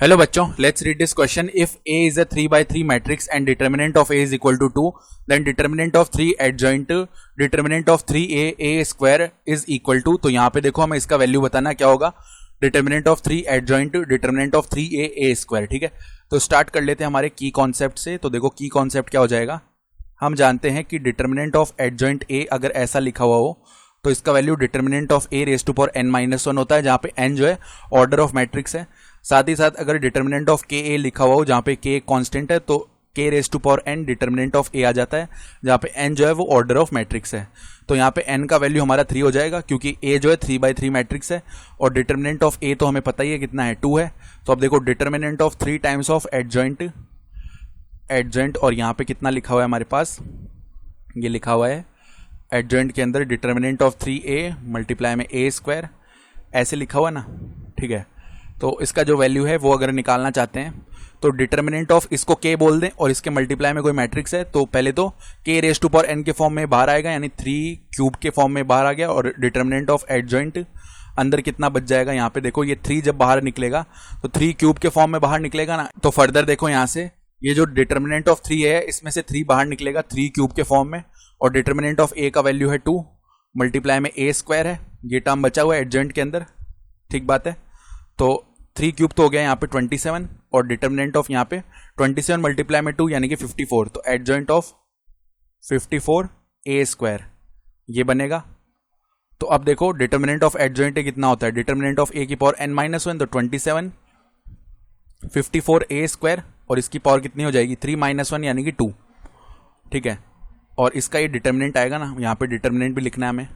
Hello बच्चों, let's read this question. If A is a 3 by 3 matrix and determinant of A is equal to 2, then determinant of 3 adjoint determinant of 3A A square is equal to. तो यहाँ पे देखो हमें इसका value बताना क्या होगा. Determinant of 3 adjoint determinant of 3A A square. ठीक है, तो स्टार्ट कर लेते हैं हमारे की कॉन्सेप्ट से. तो देखो की कॉन्सेप्ट क्या हो जाएगा. हम जानते हैं कि डिटर्मिनेंट ऑफ एडजॉइंट A अगर ऐसा लिखा हुआ हो तो इसका value determinant of A raise to power n-1 होता है, जहाँ पे n जो है ऑर्डर ऑफ मैट्रिक्स है. साथ ही साथ अगर डिटर्मिनेंट ऑफ के ए लिखा हुआ हो जहाँ पे के कांस्टेंट है तो के raise to power n determinant of A आ जाता है, जहाँ पे n जो है वो ऑर्डर ऑफ मैट्रिक्स है. तो यहाँ पे n का वैल्यू हमारा 3 हो जाएगा क्योंकि a जो है 3 by 3 मैट्रिक्स है और डिटर्मिनेंट ऑफ a तो हमें पता ही है कितना है, 2 है. तो अब देखो determinant of 3 times of adjoint और यहाँ पे कितना लिखा हुआ है हमारे पास, ये लिखा हुआ है एडजॉइंट के अंदर डिटर्मिनेंट ऑफ 3a मल्टीप्लाई में a स्क्वायर, ऐसे लिखा हुआ ना. ठीक है, तो इसका जो वैल्यू है वो अगर निकालना चाहते हैं तो डिटर्मिनेंट ऑफ इसको k बोल दें और इसके मल्टीप्लाई में कोई मैट्रिक्स है तो पहले तो k raise to power n के फॉर्म में बाहर आएगा, यानी 3 क्यूब के फॉर्म में बाहर आ गया. और डिटर्मिनेंट ऑफ एडजॉइंट अंदर कितना बच जाएगा, यहाँ पे देखो ये 3 जब बाहर निकलेगा तो 3 क्यूब के फॉर्म में बाहर निकलेगा ना. तो फर्दर देखो यहाँ से ये जो डिटर्मिनेंट ऑफ 3 है इसमें से 3 बाहर निकलेगा 3 क्यूब के फॉर्म में. और डिटर्मिनेंट ऑफ a का वैल्यू है 2 मल्टीप्लाई में a स्क्वायर है, ये टर्म बचा हुआ है एडजॉइंट के अंदर. ठीक बात है, तो 3 क्यूब तो हो गया यहाँ पे 27 और डिटर्मिनेंट ऑफ यहाँ पे 27 मल्टीप्लाई में 2 यानी कि 54. तो एडजॉइंट ऑफ 54 a स्क्वायर ये बनेगा. तो अब देखो डिटर्मिनेंट ऑफ एडजॉइंट कितना होता है, डिटर्मिनेंट ऑफ a की पावर n-1 तो 27 54 a स्क्वायर और इसकी पावर कितनी हो जाएगी 3-1 यानी कि 2. ठीक है, और इसका ये डिटर्मिनेंट आएगा ना, यहाँ पे डिटर्मिनेंट भी लिखना है हमें.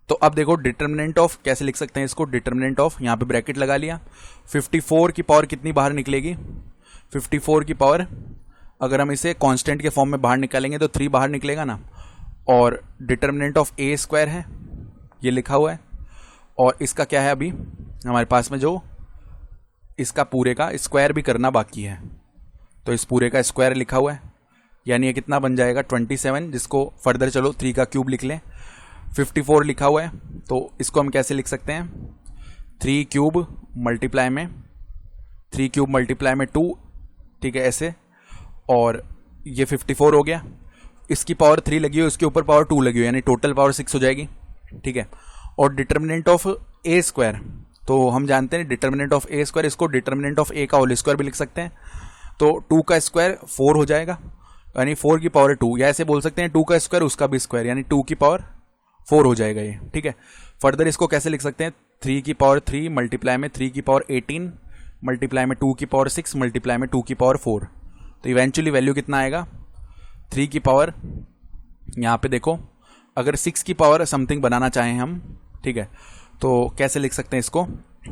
तो अब देखो डिटर्मिनेंट ऑफ कैसे लिख सकते हैं इसको, डिटर्मिनेंट ऑफ यहाँ पे ब्रैकेट लगा लिया. 54 की पावर कितनी बाहर निकलेगी, 54 की पावर अगर हम इसे कांस्टेंट के फॉर्म में बाहर निकालेंगे तो 3 बाहर निकलेगा ना. और डिटर्मिनेंट ऑफ a स्क्वायर है ये लिखा हुआ है और इसका क्या है अभी हमारे पास में, जो इसका पूरे का स्क्वायर भी करना बाकी है तो इस पूरे का स्क्वायर लिखा हुआ है, यानी ये कितना बन जाएगा 27, जिसको फर्दर चलो 3 का क्यूब लिख लें. 54 लिखा हुआ है तो इसको हम कैसे लिख सकते हैं, 3 क्यूब मल्टीप्लाई में 2. ठीक है, ऐसे. और ये 54 हो गया, इसकी पावर 3 लगी हो, इसके ऊपर पावर 2 लगी हो, यानी टोटल पावर 6 हो जाएगी. ठीक है, और डिटर्मिनेंट ऑफ a स्क्वायर तो हम जानते हैं डिटर्मिनेंट ऑफ a स्क्वायर, इसको डिटर्मिनेंट ऑफ a का होल स्क्वायर भी लिख सकते हैं. तो 2 का स्क्वायर 4 हो जाएगा, यानी 4 की पावर 2, या ऐसे बोल सकते हैं 2 का स्क्वायर उसका भी स्क्वायर, यानी 2 की पावर 4 हो जाएगा ये. ठीक है, फर्दर इसको कैसे लिख सकते हैं, 3 की पावर 3 मल्टीप्लाई में 3 की पावर 18 मल्टीप्लाई में 2 की पावर 6 मल्टीप्लाई में 2 की पावर 4. तो इवेंचुअली वैल्यू कितना आएगा, 3 की पावर यहाँ पे देखो अगर 6 की पावर समथिंग बनाना चाहें हम, ठीक है, तो कैसे लिख सकते हैं इसको,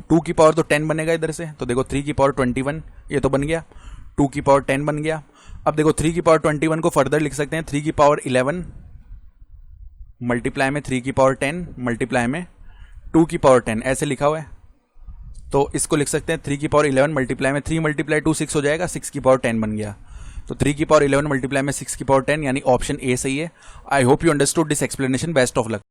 2 की पावर तो 10 बनेगा इधर से. तो देखो 3 की पावर 21 ये तो बन गया, 2 की पावर 10 बन गया. अब देखो 3 की पावर 21 को फर्दर लिख सकते हैं 3 की पावर 11 मल्टीप्लाई में 3 की पावर 10 मल्टीप्लाई में 2 की पावर 10, ऐसे लिखा हुआ है. तो इसको लिख सकते हैं 3 की पावर 11 मल्टीप्लाई में 3 मल्टीप्लाई 2 6 हो जाएगा, 6 की पावर 10 बन गया. तो 3 की पावर 11 मल्टीप्लाई में 6 की पावर 10 यानी ऑप्शन ए सही है. I hope you understood this explanation. Best of luck.